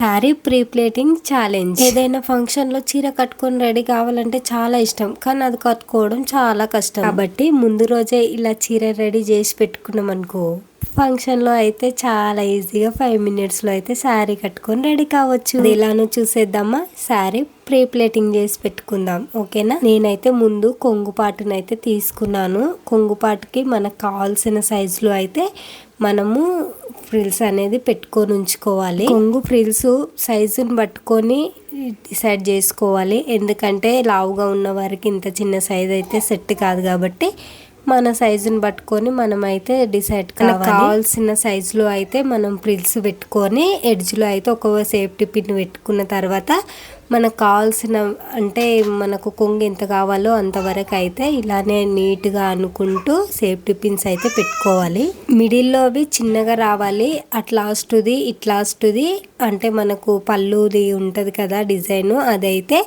Sari pre plating challenge. ఏదైనా function లో చీర కట్టుకొని రెడీ కావాలంటే చాలా ఇష్టం, కానీ అది కట్టుకోవడం చాలా కష్టం. కాబట్టి ముందు రోజే ఇలా చీర రెడీ చేసి పెట్టుకున్నాం అనుకో, ఫంక్షన్ లో అయితే చాలా ఈజీగా 5 minutes లో అయితే శారీ కట్టుకొని రెడీ కావచ్చు. ఎలానో చూసేద్దామా. శారీ ప్రీ ప్లేటింగ్ చేసి పెట్టుకుందాం, ఓకేనా. నేనైతే ముందు కొంగుపాటునైతే తీసుకున్నాను. కొంగుపాటుకి మనకు కావాల్సిన సైజులో అయితే మనము ఫ్రిల్స్ అనేది పెట్టుకొని ఉంచుకోవాలి. కొంగు ఫ్రిల్స్ సైజుని పట్టుకొని డిసైడ్ చేసుకోవాలి. ఎందుకంటే లావుగా ఉన్న వారికి ఇంత చిన్న సైజ్ అయితే సెట్ కాదు, కాబట్టి మన సైజుని పట్టుకొని మనం అయితే డిసైడ్ కావాల్సిన సైజులో అయితే మనం ఫ్రిల్స్ పెట్టుకొని ఎడ్జ్లో అయితే ఒక సేఫ్టీ పిన్ పెట్టుకున్న తర్వాత మనకు కావాల్సిన అంటే మనకు కొంగు ఎంత కావాలో అంతవరకు అయితే ఇలానే నీట్గా అనుకుంటూ సేఫ్టీ పిన్స్ అయితే పెట్టుకోవాలి. మిడిల్లో అవి చిన్నగా రావాలి. అట్లాస్ట్ది ఇట్లాస్ట్ది అంటే మనకు పళ్ళుది ఉంటుంది కదా డిజైన్, అదైతే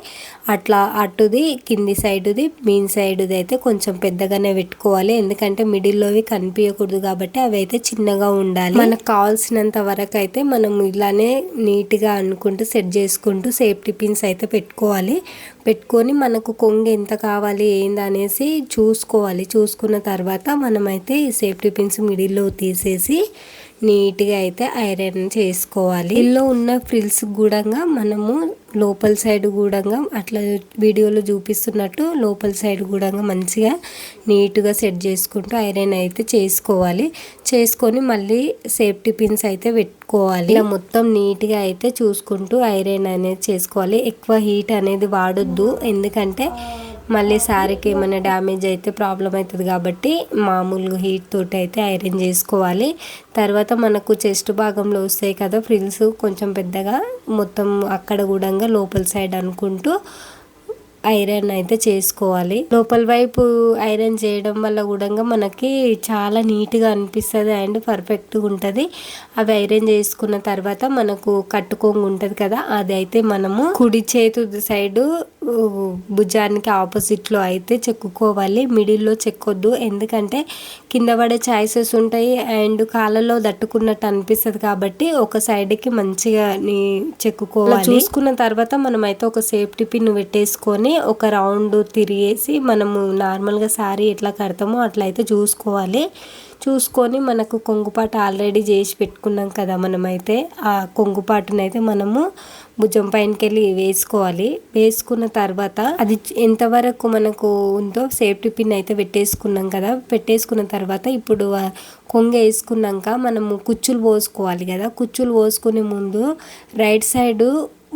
అట్లా అటుది కింది సైడుది మీన్ సైడుది అయితే కొంచెం పెద్దగానే పెట్టుకోవాలి. ఎందుకంటే మిడిల్లోవి కనిపించకూడదు కాబట్టి అవి అయితే చిన్నగా ఉండాలి. మనకు కావాల్సినంత వరకు అయితే మనం ఇలానే నీట్గా అనుకుంటూ సెట్ చేసుకుంటూ సేఫ్టీ పిన్స్ అయితే పెట్టుకోవాలి. పెట్టుకొని మనకు కొంగు ఎంత కావాలి ఏంది అనేసి చూసుకోవాలి. చూసుకున్న తర్వాత మనమైతే ఈ సేఫ్టీ పిన్స్ మిడిల్లో తీసేసి నీట్గా అయితే ఐరన్ చేసుకోవాలి. ఇందులో ఉన్న ఫ్రిల్స్ కూడా మనము లోపల సైడ్ కూడా అట్లా వీడియోలో చూపిస్తున్నట్టు లోపల సైడ్ కూడా మంచిగా నీట్గా సెట్ చేసుకుంటూ ఐరన్ అయితే చేసుకోవాలి. చేసుకొని మళ్ళీ సేఫ్టీ పిన్స్ అయితే పెట్టుకోవాలి. ఇలా మొత్తం నీట్గా అయితే చూసుకుంటూ ఐరన్ అనేది చేసుకోవాలి. ఎక్కువ హీట్ అనేది వాడొద్దు, ఎందుకంటే మళ్ళీ శారీకి ఏమైనా డ్యామేజ్ అయితే ప్రాబ్లం అవుతుంది. కాబట్టి మామూలుగా హీట్ తోటి అయితే ఐరన్ చేసుకోవాలి. తర్వాత మనకు చెస్ట్ భాగంలో వస్తాయి కదా ఫ్రిల్స్ కొంచెం పెద్దగా, మొత్తం అక్కడ కూడా లోపల సైడ్ అనుకుంటూ ఐరన్ అయితే చేసుకోవాలి. లోపల వైపు ఐరన్ చేయడం వల్ల కూడా మనకి చాలా నీట్గా అనిపిస్తుంది అండ్ పర్ఫెక్ట్గా ఉంటుంది. అవి ఐరన్ చేసుకున్న తర్వాత మనకు కట్టుకోంగు ఉంటుంది కదా, అది అయితే మనము కుడి చేతి సైడు భుజానికి ఆపోజిట్లో అయితే చెక్కుకోవాలి. మిడిల్లో చెక్కొద్దు, ఎందుకంటే కింద పడే ఛాయిసెస్ ఉంటాయి అండ్ కాళ్ళలో దట్టుకున్నట్టు అనిపిస్తుంది. కాబట్టి ఒక సైడ్కి మంచిగా చెక్కుకోవాలి. చూసుకున్న తర్వాత మనం అయితే ఒక సేఫ్టీ పిన్ పెట్టేసుకొని ఒక రౌండ్ తిరిగేసి మనము నార్మల్గా శారీ ఎట్లా కడతామో అట్లా అయితే చూసుకోవాలి. చూసుకొని మనకు కొంగుపాటు ఆల్రెడీ చేసి పెట్టుకున్నాం కదా, మనమైతే ఆ కొంగుపాటునైతే మనము భుజం పైనకి వెళ్ళి వేసుకోవాలి. వేసుకున్న తర్వాత అది ఎంతవరకు మనకు ఉందో సేఫ్టీ పిన్ అయితే పెట్టేసుకున్నాం కదా. పెట్టేసుకున్న తర్వాత ఇప్పుడు కొంగు వేసుకున్నాక మనము కుచ్చులు పోసుకోవాలి కదా. కుచ్చులు పోసుకునే ముందు రైట్ సైడు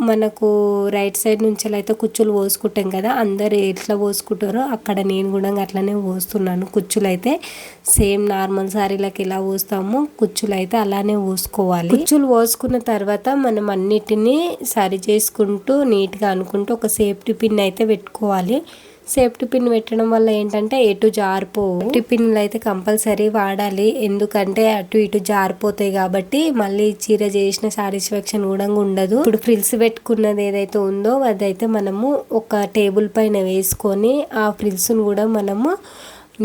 మనకు రైట్ సైడ్ నుంచి అయితే కుచ్చులు పోసుకుంటాం కదా, అందరు ఎట్లా పోసుకుంటారో అక్కడ నేను కూడా అట్లనే పోస్తున్నాను. కుచ్చులు అయితే సేమ్ నార్మల్ శారీలకు ఎలా పోస్తామో కుచ్చులు అయితే అలానే పోసుకోవాలి. కుచ్చులు పోసుకున్న తర్వాత మనం అన్నిటినీ సరి చేసుకుంటూ నీట్గా అనుకుంటూ ఒక సేఫ్టీ పిన్ అయితే పెట్టుకోవాలి. సేఫ్టీ పిన్ పెట్టడం వల్ల ఏంటంటే ఎటు జారిపోవు. సేఫ్టీ పిన్లు అయితే కంపల్సరీ వాడాలి, ఎందుకంటే అటు ఇటు జారిపోతాయి కాబట్టి మళ్ళీ చీర చేసిన సాటిస్ఫాక్షన్ కూడా ఉండదు. ఇప్పుడు ఫ్రిల్స్ పెట్టుకున్నది ఏదైతే ఉందో అదైతే మనము ఒక టేబుల్ పైన వేసుకొని ఆ ఫ్రిల్స్ను కూడా మనము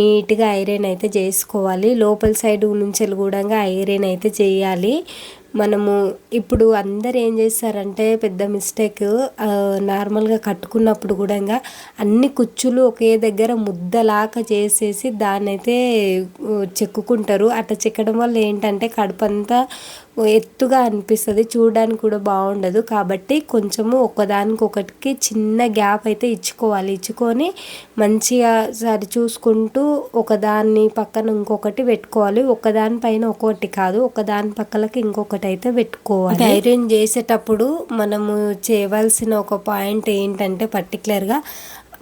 నీట్గా ఐరన్ అయితే చేసుకోవాలి. లోపల సైడ్ నుంచి కూడా ఐరన్ అయితే చేయాలి. మనము ఇప్పుడు అందరు ఏం చేస్తారంటే పెద్ద మిస్టేక్, నార్మల్గా కట్టుకున్నప్పుడు కూడా అన్ని కుచ్చులు ఒకే దగ్గర ముద్దలాగా చేసేసి దాన్ని అయితే చెక్కుకుంటారు. అట్లా చెక్కడం వల్ల ఏంటంటే కడుపంతా ఎత్తుగా అనిపిస్తుంది, చూడడానికి కూడా బాగుండదు. కాబట్టి కొంచెము ఒకదానికొకటికి చిన్న గ్యాప్ అయితే ఇచ్చుకోవాలి. ఇచ్చుకొని మంచిగా సరి చూసుకుంటూ ఒకదాన్ని పక్కన ఇంకొకటి పెట్టుకోవాలి. ఒకదానిపైన ఒకటి కాదు, ఒకదాని పక్కలకి ఇంకొకటి అయితే పెట్టుకోవాలి. ఐరన్ చేసేటప్పుడు మనము చేయవలసిన ఒక పాయింట్ ఏంటంటే పర్టికులర్గా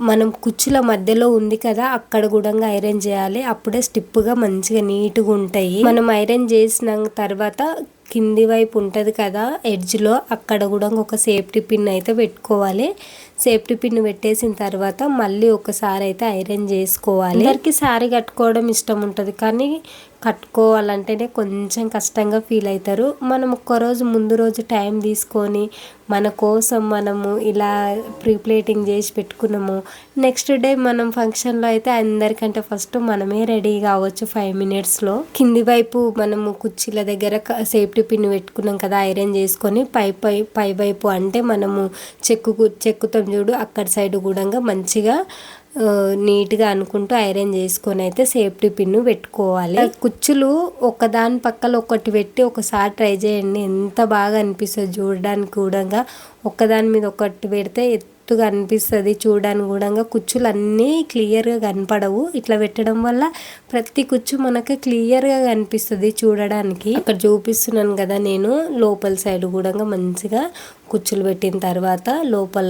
మనం కుచ్చుల మధ్యలో ఉంది కదా అక్కడ కూడా ఐరన్ చేయాలి. అప్పుడే స్టిప్గా మంచిగా నీట్గా ఉంటాయి. మనం ఐరన్ చేసిన తర్వాత కింది వైపు ఉంటుంది కదా ఎడ్జ్లో, అక్కడ కూడా ఒక సేఫ్టీ పిన్ అయితే పెట్టుకోవాలి. సేఫ్టీ పిన్ పెట్టేసిన తర్వాత మళ్ళీ ఒకసారి అయితే ఐరన్ చేసుకోవాలి. అందరికి శారీ కట్టుకోవడం ఇష్టం ఉంటుంది, కానీ కట్టుకోవాలంటేనే కొంచెం కష్టంగా ఫీల్ అవుతారు. మనం ఒక్కరోజు ముందు రోజు టైం తీసుకొని మన కోసం మనము ఇలా ప్రీ ప్లేటింగ్ చేసి పెట్టుకున్నాము. నెక్స్ట్ డే మనం ఫంక్షన్లో అయితే అందరికంటే ఫస్ట్ మనమే రెడీ కావచ్చు 5 మినిట్స్లో. కింది వైపు మనము కుర్చీల దగ్గర సేఫ్టీ పిన్ పెట్టుకున్నాం కదా, ఐరన్ చేసుకొని పై వైపు అంటే మనము చెక్కుతాం చూడు, అక్కడ సైడ్ కూడా మంచిగా నీట్గా అనుకుంటూ ఐరన్ చేసుకొని అయితే సేఫ్టీ పిన్ పెట్టుకోవాలి. కుచ్చులు ఒకదాని పక్కన ఒకటి పెట్టి ఒకసారి ట్రై చేయండి, ఎంత బాగా అనిపిస్తుంది చూడడానికి కూడా. ఒక్కదాని మీద ఒకటి పెడితే ఎత్తుగా అనిపిస్తుంది చూడడానికి కూడా. కుచ్చులు అన్నీ క్లియర్గా కనపడవు, ఇట్లా పెట్టడం వల్ల ప్రతి కుచ్చు మనకు క్లియర్గా కనిపిస్తుంది చూడడానికి. అక్కడ చూపిస్తున్నాను కదా నేను, లోపల సైడ్ కూడా మంచిగా కుచ్చులు పెట్టిన తర్వాత లోపల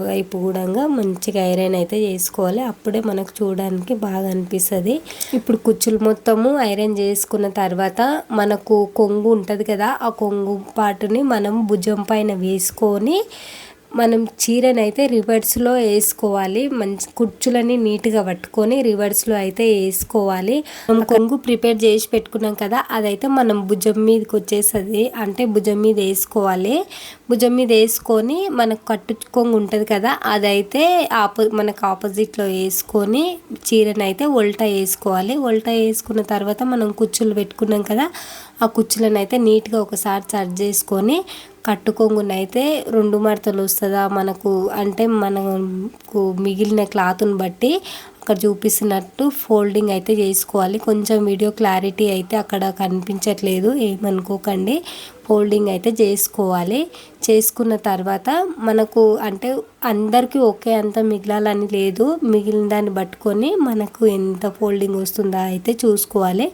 వైపు కూడా మంచిగా ఐరన్ అయితే చేసుకోవాలి, అప్పుడే మనకు చూడడానికి బాగా అనిపిస్తుంది. ఇప్పుడు కుచ్చులు మొత్తము ఐరన్ చేసుకున్న తర్వాత మనకు కొంగు ఉంటుంది కదా, ఆ కొంగు పాటుని మనం భుజం పైన వేసుకొని మనం చీరని అయితే రివర్స్లో వేసుకోవాలి. మంచి కుర్చులని నీట్గా పట్టుకొని రివర్స్లో అయితే వేసుకోవాలి. మనం కొంగు ప్రిపేర్ చేసి పెట్టుకున్నాం కదా, అదైతే మనం భుజం మీదకి వచ్చేస్తుంది, అంటే భుజం మీద వేసుకోవాలి. భుజం మీద వేసుకొని మనకు కట్టు కొంగు ఉంటుంది కదా, అదైతే మనకు ఆపోజిట్లో వేసుకొని చీరని అయితే ఉల్టా వేసుకోవాలి. ఉల్టా వేసుకున్న తర్వాత మనం కుచ్చులు పెట్టుకున్నాం కదా, ఆ కుచ్చులను అయితే నీట్గా ఒకసారి సర్చ్ చేసుకొని కట్టుకొంగునైతే 2 మడతలు వస్తుందా మనకు అంటే మనకు మిగిలిన క్లాత్ని బట్టి అక్కడ చూపిస్తున్నట్టు ఫోల్డింగ్ అయితే చేసుకోవాలి. కొంచెం వీడియో క్లారిటీ అయితే అక్కడ కనిపించట్లేదు, ఏమనుకోకండి. ఫోల్డింగ్ అయితే చేసుకోవాలి. చేసుకున్న తర్వాత మనకు అంటే అందరికీ ఒకే అంత మిగలాలని లేదు, మిగిలిన దాన్ని పట్టుకొని మనకు ఎంత ఫోల్డింగ్ వస్తుందా అయితే చూసుకోవాలి.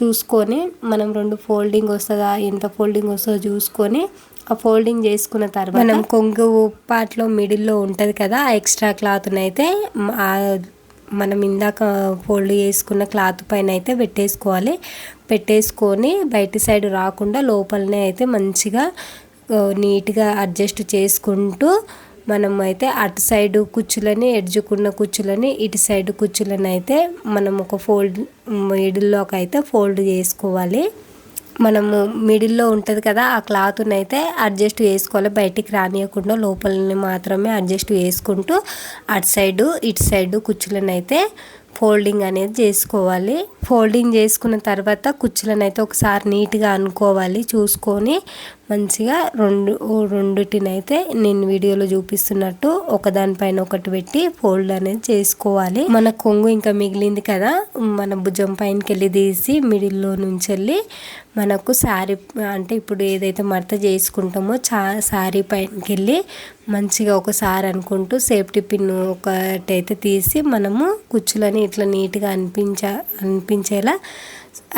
చూసుకొని మనం 2 ఫోల్డింగ్ వస్తుందా ఎంత ఫోల్డింగ్ వస్తుందో చూసుకొని ఆ ఫోల్డింగ్ చేసుకున్న తర్వాత మనం కొంగు పార్ట్లో మిడిల్లో ఉంటుంది కదా, ఆ ఎక్స్ట్రా క్లాత్ని అయితే మనం ఇందాక ఫోల్డ్ చేసుకున్న క్లాత్ పైన అయితే పెట్టేసుకోవాలి. పెట్టేసుకొని బయట సైడ్ రాకుండా లోపలనే అయితే మంచిగా నీట్గా అడ్జస్ట్ చేసుకుంటూ మనం అయితే అటు సైడ్ కుచ్చులని ఎడ్జుకున్న కుచ్చులని ఇటు సైడ్ కుచ్చులని అయితే మనం ఒక మిడిల్లోకి అయితే ఫోల్డ్ చేసుకోవాలి. మనము మిడిల్లో ఉంటుంది కదా, ఆ క్లాత్ని అయితే అడ్జస్ట్ చేసుకోవాలి, బయటికి రానియకుండా లోపలని మాత్రమే అడ్జస్ట్ చేసుకుంటూ అటు సైడు ఇటు సైడు కుచ్చులను అయితే ఫోల్డింగ్ అనేది చేసుకోవాలి. ఫోల్డింగ్ చేసుకున్న తర్వాత కుచ్చులను అయితే ఒకసారి నీట్గా అనుకోవాలి, చూసుకొని మంచిగా రెండిటినైతే నేను వీడియోలో చూపిస్తున్నట్టు ఒకదానిపైన ఒకటి పెట్టి ఫోల్డ్ అనేది చేసుకోవాలి. మన కొంగు ఇంకా మిగిలింది కదా, మన భుజం పైనకి వెళ్ళి తీసి మిడిల్లో నుంచి వెళ్ళి మనకు శారీ అంటే ఇప్పుడు ఏదైతే మడత చేసుకుంటామో శారీ పైనకి వెళ్ళి మంచిగా ఒకసారి అనుకుంటూ సేఫ్టీ పిన్ ఒకటైతే తీసి మనము కుచ్చులని ఇట్లా నీట్గా అనిపించేలా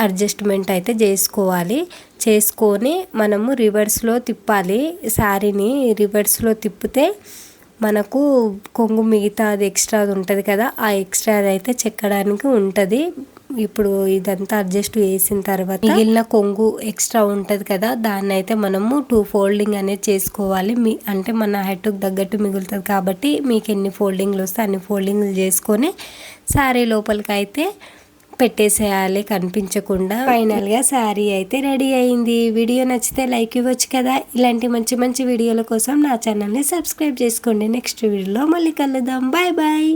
అడ్జస్ట్మెంట్ అయితే చేసుకోవాలి. చేసుకొని మనము రివర్స్లో తిప్పాలి. శారీని రివర్స్లో తిప్పితే మనకు కొంగు మిగతా అది ఎక్స్ట్రా ఉంటుంది కదా, ఆ ఎక్స్ట్రా అయితే చెక్కడానికి ఉంటుంది. ఇప్పుడు ఇదంతా అడ్జస్ట్ చేసిన తర్వాత మిగిలిన కొంగు ఎక్స్ట్రా ఉంటుంది కదా, దాన్ని అయితే మనము 2 ఫోల్డింగ్ అనేది చేసుకోవాలి. అంటే మన హైట్కి తగ్గట్టు మిగులుతుంది కాబట్టి మీకు ఎన్ని ఫోల్డింగ్లు వస్తే అన్ని ఫోల్డింగ్లు చేసుకొని శారీ లోపలికి అయితే పెట్టేసేయాలి కనిపించకుండా. ఫైనల్గా శారీ అయితే రెడీ అయింది. వీడియో నచ్చితే లైక్ ఇవ్వచ్చు కదా. ఇలాంటి మంచి మంచి వీడియోల కోసం నా ఛానల్ని సబ్స్క్రైబ్ చేసుకోండి. నెక్స్ట్ వీడియోలో మళ్ళీ కలుద్దాం. Bye bye.